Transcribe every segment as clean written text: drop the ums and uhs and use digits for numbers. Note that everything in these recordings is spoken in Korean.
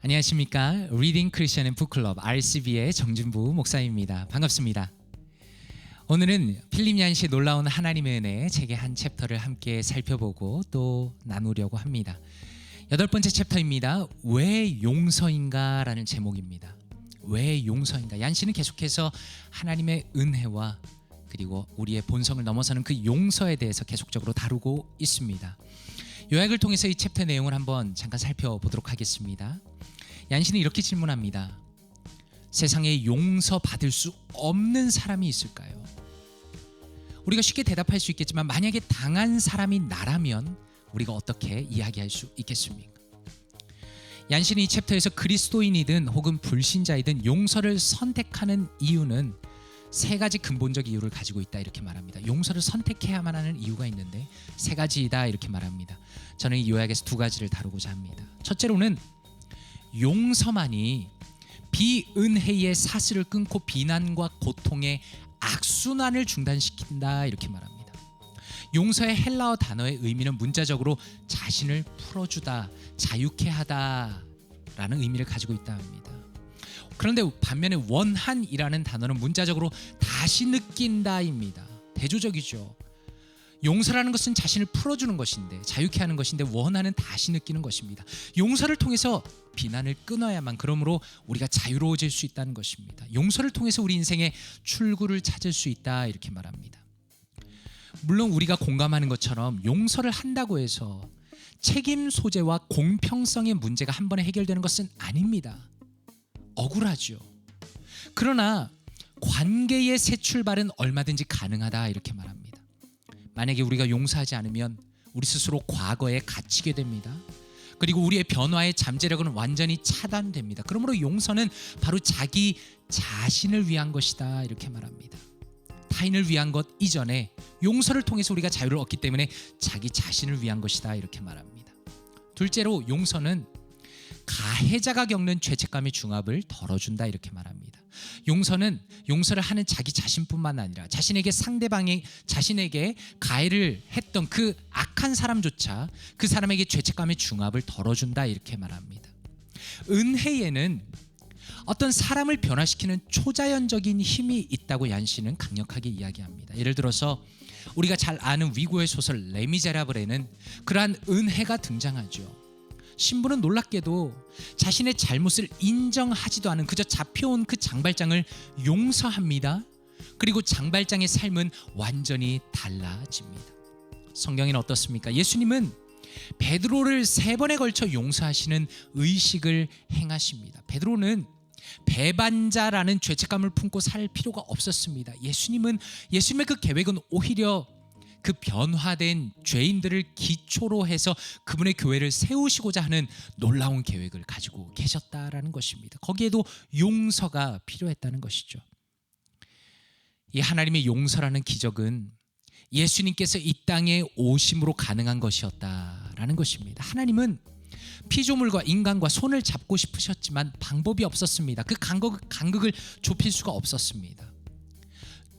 안녕하십니까? 리딩 크리스천 앤 북클럽 RCB의 정준부 목사입니다. 반갑습니다. 오늘은 필립 얀시의 놀라운 하나님의 은혜 책의 한 챕터를 함께 살펴보고 또 나누려고 합니다. 8번째 챕터입니다. 왜 용서인가? 라는 제목입니다. 왜 용서인가? 얀시는 계속해서 하나님의 은혜와 그리고 우리의 본성을 넘어서는 그 용서에 대해서 계속적으로 다루고 있습니다. 요약을 통해서 이 챕터 내용을 한번 잠깐 살펴보도록 하겠습니다. 얀시는 이렇게 질문합니다. 세상에 용서받을 수 없는 사람이 있을까요? 우리가 쉽게 대답할 수 있겠지만 만약에 당한 사람이 나라면 우리가 어떻게 이야기할 수 있겠습니까? 얀시는 이 챕터에서 그리스도인이든 혹은 불신자이든 용서를 선택하는 이유는 세 가지 근본적 이유를 가지고 있다 이렇게 말합니다. 용서를 선택해야만 하는 이유가 있는데 세 가지이다 이렇게 말합니다. 저는 이 요약에서 두 가지를 다루고자 합니다. 첫째로는 용서만이 비은혜의 사슬을 끊고 비난과 고통의 악순환을 중단시킨다 이렇게 말합니다. 용서의 헬라어 단어의 의미는 문자적으로 자신을 풀어주다, 자유케 하다라는 의미를 가지고 있다 합니다. 그런데 반면에 원한이라는 단어는 문자적으로 다시 느낀다입니다. 대조적이죠. 용서라는 것은 자신을 풀어주는 것인데, 자유케 하는 것인데, 원한은 다시 느끼는 것입니다. 용서를 통해서 비난을 끊어야만, 그러므로 우리가 자유로워질 수 있다는 것입니다. 용서를 통해서 우리 인생의 출구를 찾을 수 있다 이렇게 말합니다. 물론 우리가 공감하는 것처럼 용서를 한다고 해서 책임 소재와 공평성의 문제가 한 번에 해결되는 것은 아닙니다. 억울하죠. 그러나 관계의 새 출발은 얼마든지 가능하다 이렇게 말합니다. 만약에 우리가 용서하지 않으면 우리 스스로 과거에 갇히게 됩니다. 그리고 우리의 변화의 잠재력은 완전히 차단됩니다. 그러므로 용서는 바로 자기 자신을 위한 것이다 이렇게 말합니다. 타인을 위한 것 이전에 용서를 통해서 우리가 자유를 얻기 때문에 자기 자신을 위한 것이다 이렇게 말합니다. 둘째로 용서는 가해자가 겪는 죄책감의 중압을 덜어준다 이렇게 말합니다. 용서를 하는 자기 자신뿐만 아니라 자신에게 가해를 했던 그 악한 사람조차 그 사람에게 죄책감의 중압을 덜어준다 이렇게 말합니다. 은혜에는 어떤 사람을 변화시키는 초자연적인 힘이 있다고 얀시는 강력하게 이야기합니다. 예를 들어서 우리가 잘 아는 위고의 소설 레미제라블에는 그러한 은혜가 등장하죠. 신부는 놀랍게도 자신의 잘못을 인정하지도 않은 그저 잡혀온 그 장발장을 용서합니다. 그리고 장발장의 삶은 완전히 달라집니다. 성경에는 어떻습니까? 예수님은 베드로를 3번에 걸쳐 용서하시는 의식을 행하십니다. 베드로는 배반자라는 죄책감을 품고 살 필요가 없었습니다. 예수님의 그 계획은 오히려 그 변화된 죄인들을 기초로 해서 그분의 교회를 세우시고자 하는 놀라운 계획을 가지고 계셨다라는 것입니다. 거기에도 용서가 필요했다는 것이죠. 이 하나님의 용서라는 기적은 예수님께서 이 땅에 오심으로 가능한 것이었다라는 것입니다. 하나님은 피조물과 인간과 손을 잡고 싶으셨지만 방법이 없었습니다. 그 간극을 좁힐 수가 없었습니다.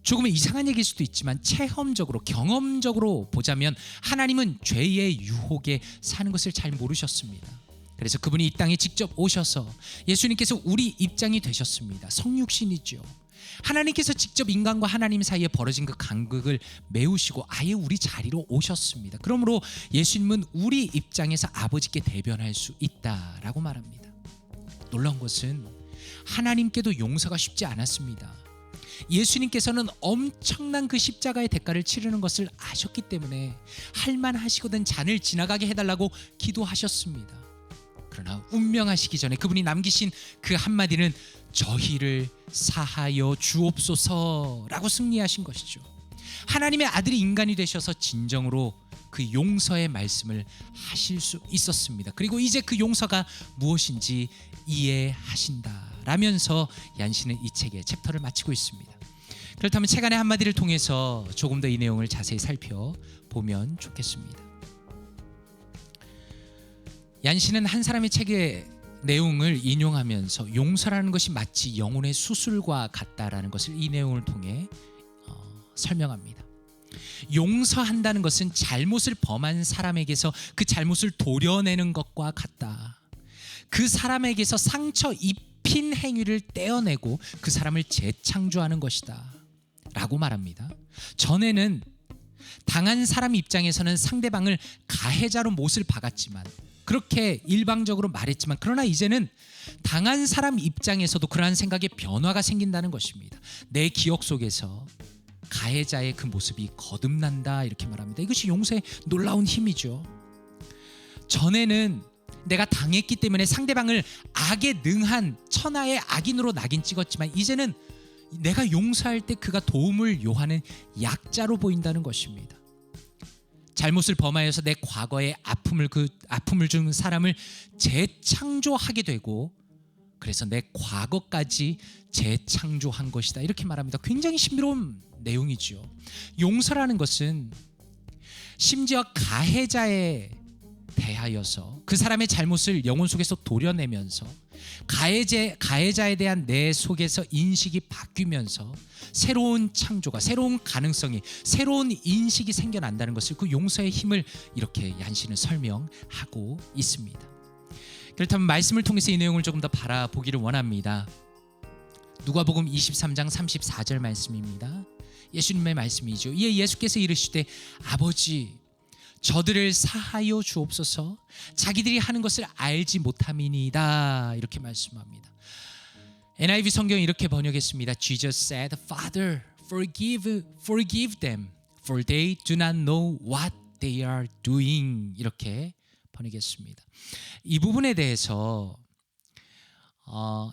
조금은 이상한 얘기일 수도 있지만 체험적으로 경험적으로 보자면 하나님은 죄의 유혹에 사는 것을 잘 모르셨습니다. 그래서 그분이 이 땅에 직접 오셔서 예수님께서 우리 입장이 되셨습니다. 성육신이죠. 하나님께서 직접 인간과 하나님 사이에 벌어진 그 간극을 메우시고 아예 우리 자리로 오셨습니다. 그러므로 예수님은 우리 입장에서 아버지께 대변할 수 있다라고 말합니다. 놀라운 것은 하나님께도 용서가 쉽지 않았습니다. 예수님께서는 엄청난 그 십자가의 대가를 치르는 것을 아셨기 때문에 할만하시거든 잔을 지나가게 해달라고 기도하셨습니다. 그러나 운명하시기 전에 그분이 남기신 그 한마디는 저희를 사하여 주옵소서라고 승리하신 것이죠. 하나님의 아들이 인간이 되셔서 진정으로 그 용서의 말씀을 하실 수 있었습니다. 그리고 이제 그 용서가 무엇인지 이해하신다라면서 얀시는 이 책의 챕터를 마치고 있습니다. 그렇다면 책 안의 한마디를 통해서 조금 더 이 내용을 자세히 살펴보면 좋겠습니다. 얀시는 한 사람의 책의 내용을 인용하면서 용서라는 것이 마치 영혼의 수술과 같다라는 것을 이 내용을 통해 설명합니다. 용서한다는 것은 잘못을 범한 사람에게서 그 잘못을 도려내는 것과 같다. 그 사람에게서 상처 입힌 행위를 떼어내고 그 사람을 재창조하는 것이다 라고 말합니다. 전에는 당한 사람 입장에서는 상대방을 가해자로 못을 박았지만, 그렇게 일방적으로 말했지만, 그러나 이제는 당한 사람 입장에서도 그러한 생각에 변화가 생긴다는 것입니다. 내 기억 속에서 가해자의 그 모습이 거듭난다 이렇게 말합니다. 이것이 용서의 놀라운 힘이죠. 전에는 내가 당했기 때문에 상대방을 악에 능한 천하의 악인으로 낙인 찍었지만, 이제는 내가 용서할 때 그가 도움을 요하는 약자로 보인다는 것입니다. 잘못을 범하여서 내 과거의 아픔을 준 사람을 재창조하게 되고, 그래서 내 과거까지 재창조한 것이다 이렇게 말합니다. 굉장히 신비로운 내용이죠. 용서라는 것은 심지어 가해자에 대하여서 그 사람의 잘못을 영혼 속에서 도려내면서 가해자에 대한 내 속에서 인식이 바뀌면서 새로운 창조가, 새로운 가능성이, 새로운 인식이 생겨난다는 것을, 그 용서의 힘을 이렇게 얀시는 설명하고 있습니다. 그렇다면 말씀을 통해서 이 내용을 조금 더 바라보기를 원합니다. 누가복음 23장 34절 말씀입니다. 예수님의 말씀이죠. 이에 예수께서 이르시되 아버지 저들을 사하여 주옵소서, 자기들이 하는 것을 알지 못함이니이다 이렇게 말씀합니다. NIV 성경이 이렇게 번역했습니다. Jesus said, Father, forgive them, for they do not know what they are doing. 이렇게 번역했습니다. 이 부분에 대해서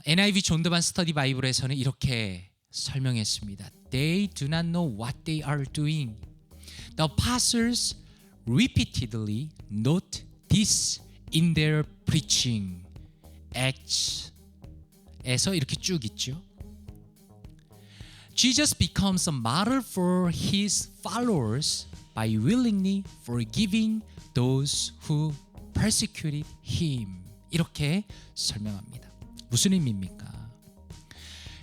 NIV 존드반 스터디 바이블에서는 이렇게 설명했습니다. They do not know what they are doing. The apostles repeatedly note this in their preaching. Acts에서 이렇게 쭉 있죠. Jesus becomes a model for his followers by willingly forgiving those who persecuted him. 이렇게 설명합니다. 무슨 의미입니까?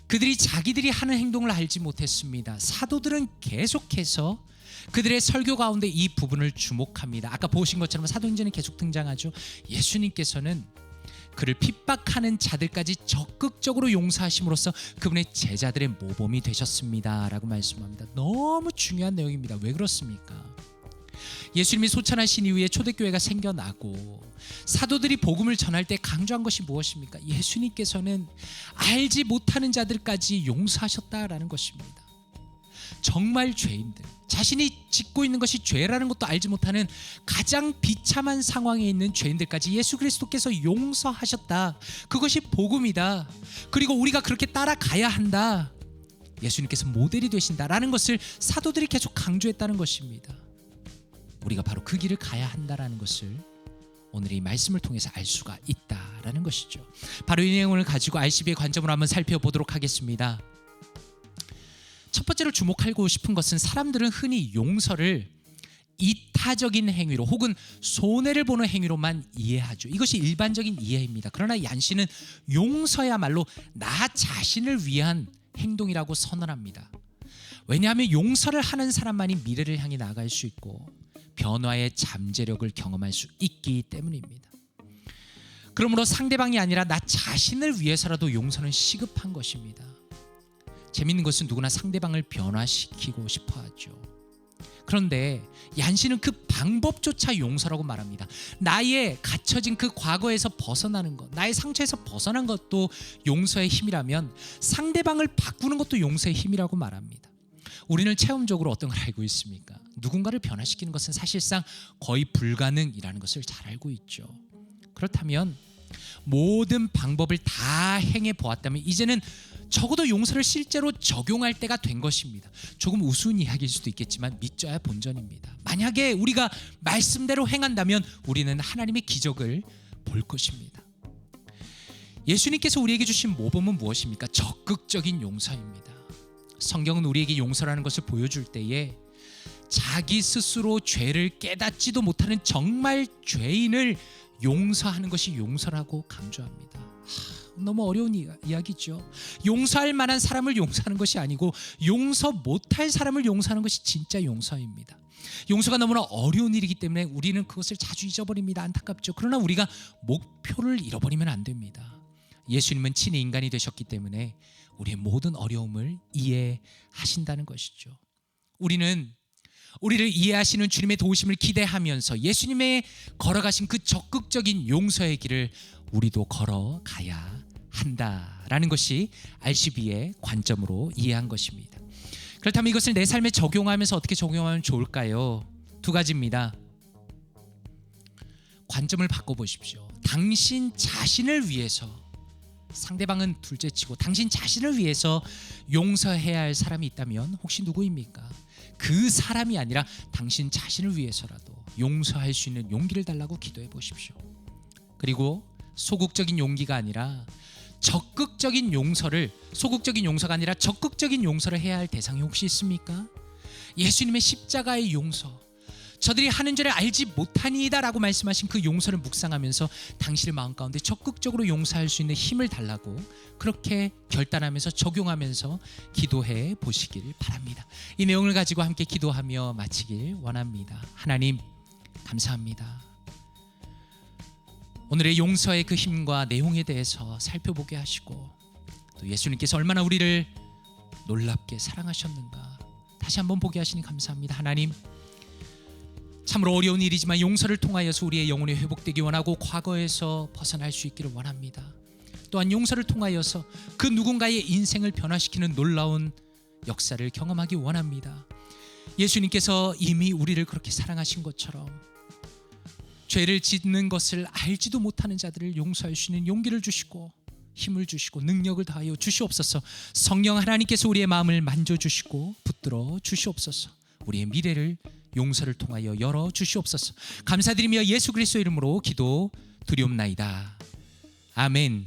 그들이 자기들이 하는 행동을 알지 못했습니다. 사도들은 계속해서 그들의 설교 가운데 이 부분을 주목합니다. 아까 보신 것처럼 사도행전에 계속 등장하죠. 예수님께서는 그를 핍박하는 자들까지 적극적으로 용서하심으로써 그분의 제자들의 모범이 되셨습니다 라고 말씀합니다. 너무 중요한 내용입니다. 왜 그렇습니까? 예수님이 소천하신 이후에 초대교회가 생겨나고 사도들이 복음을 전할 때 강조한 것이 무엇입니까? 예수님께서는 알지 못하는 자들까지 용서하셨다라는 것입니다. 정말 죄인들, 자신이 짓고 있는 것이 죄라는 것도 알지 못하는 가장 비참한 상황에 있는 죄인들까지 예수 그리스도께서 용서하셨다. 그것이 복음이다. 그리고 우리가 그렇게 따라가야 한다. 예수님께서 모델이 되신다라는 것을 사도들이 계속 강조했다는 것입니다. 우리가 바로 그 길을 가야 한다라는 것을 오늘 이 말씀을 통해서 알 수가 있다라는 것이죠. 바로 이 내용을 가지고 RCB의 관점으로 한번 살펴보도록 하겠습니다. 첫 번째로 주목하고 싶은 것은 사람들은 흔히 용서를 이타적인 행위로 혹은 손해를 보는 행위로만 이해하죠. 이것이 일반적인 이해입니다. 그러나 얀시는 용서야말로 나 자신을 위한 행동이라고 선언합니다. 왜냐하면 용서를 하는 사람만이 미래를 향해 나아갈 수 있고 변화의 잠재력을 경험할 수 있기 때문입니다. 그러므로 상대방이 아니라 나 자신을 위해서라도 용서는 시급한 것입니다. 재밌는 것은 누구나 상대방을 변화시키고 싶어 하죠. 그런데 얀시는 그 방법조차 용서라고 말합니다. 나의 갇혀진 그 과거에서 벗어나는 것, 나의 상처에서 벗어난 것도 용서의 힘이라면 상대방을 바꾸는 것도 용서의 힘이라고 말합니다. 우리는 체험적으로 어떤 걸 알고 있습니까? 누군가를 변화시키는 것은 사실상 거의 불가능이라는 것을 잘 알고 있죠. 그렇다면 모든 방법을 다 행해 보았다면 이제는 적어도 용서를 실제로 적용할 때가 된 것입니다. 조금 우스운 이야기일 수도 있겠지만 믿져야 본전입니다. 만약에 우리가 말씀대로 행한다면 우리는 하나님의 기적을 볼 것입니다. 예수님께서 우리에게 주신 모범은 무엇입니까? 적극적인 용서입니다. 성경은 우리에게 용서라는 것을 보여줄 때에 자기 스스로 죄를 깨닫지도 못하는 정말 죄인을 용서하는 것이 용서라고 강조합니다. 너무 어려운 이야기죠. 용서할 만한 사람을 용서하는 것이 아니고 용서 못할 사람을 용서하는 것이 진짜 용서입니다. 용서가 너무나 어려운 일이기 때문에 우리는 그것을 자주 잊어버립니다. 안타깝죠. 그러나 우리가 목표를 잃어버리면 안 됩니다. 예수님은 친히 인간이 되셨기 때문에 우리의 모든 어려움을 이해하신다는 것이죠. 우리는 우리를 이해하시는 주님의 도우심을 기대하면서 예수님의 걸어가신 그 적극적인 용서의 길을 우리도 걸어가야 한다라는 것이 RCB의 관점으로 이해한 것입니다. 그렇다면 이것을 내 삶에 적용하면서 어떻게 적용하면 좋을까요? 두 가지입니다. 관점을 바꿔보십시오. 당신 자신을 위해서, 상대방은 둘째치고 당신 자신을 위해서 용서해야 할 사람이 있다면 혹시 누구입니까? 그 사람이 아니라 당신 자신을 위해서라도 용서할 수 있는 용기를 달라고 기도해 보십시오. 그리고 소극적인 용기가 아니라 적극적인 용서를, 소극적인 용서가 아니라 적극적인 용서를 해야 할 대상이 혹시 있습니까? 예수님의 십자가의 용서, 저들이 하는 줄을 알지 못하니이다 라고 말씀하신 그 용서를 묵상하면서 당신의 마음 가운데 적극적으로 용서할 수 있는 힘을 달라고 그렇게 결단하면서 적용하면서 기도해 보시길 바랍니다. 이 내용을 가지고 함께 기도하며 마치길 원합니다. 하나님, 감사합니다. 오늘의 용서의 그 힘과 내용에 대해서 살펴보게 하시고 또 예수님께서 얼마나 우리를 놀랍게 사랑하셨는가 다시 한번 보게 하시니 감사합니다. 하나님, 참으로 어려운 일이지만 용서를 통하여서 우리의 영혼이 회복되기 원하고 과거에서 벗어날 수 있기를 원합니다. 또한 용서를 통하여서 그 누군가의 인생을 변화시키는 놀라운 역사를 경험하기 원합니다. 예수님께서 이미 우리를 그렇게 사랑하신 것처럼 죄를 짓는 것을 알지도 못하는 자들을 용서할 수 있는 용기를 주시고 힘을 주시고 능력을 다하여 주시옵소서. 성령 하나님께서 우리의 마음을 만져주시고 붙들어 주시옵소서. 우리의 미래를 용서를 통하여 열어 주시옵소서. 감사드리며 예수 그리스도의 이름으로 기도 드리옵나이다. 아멘.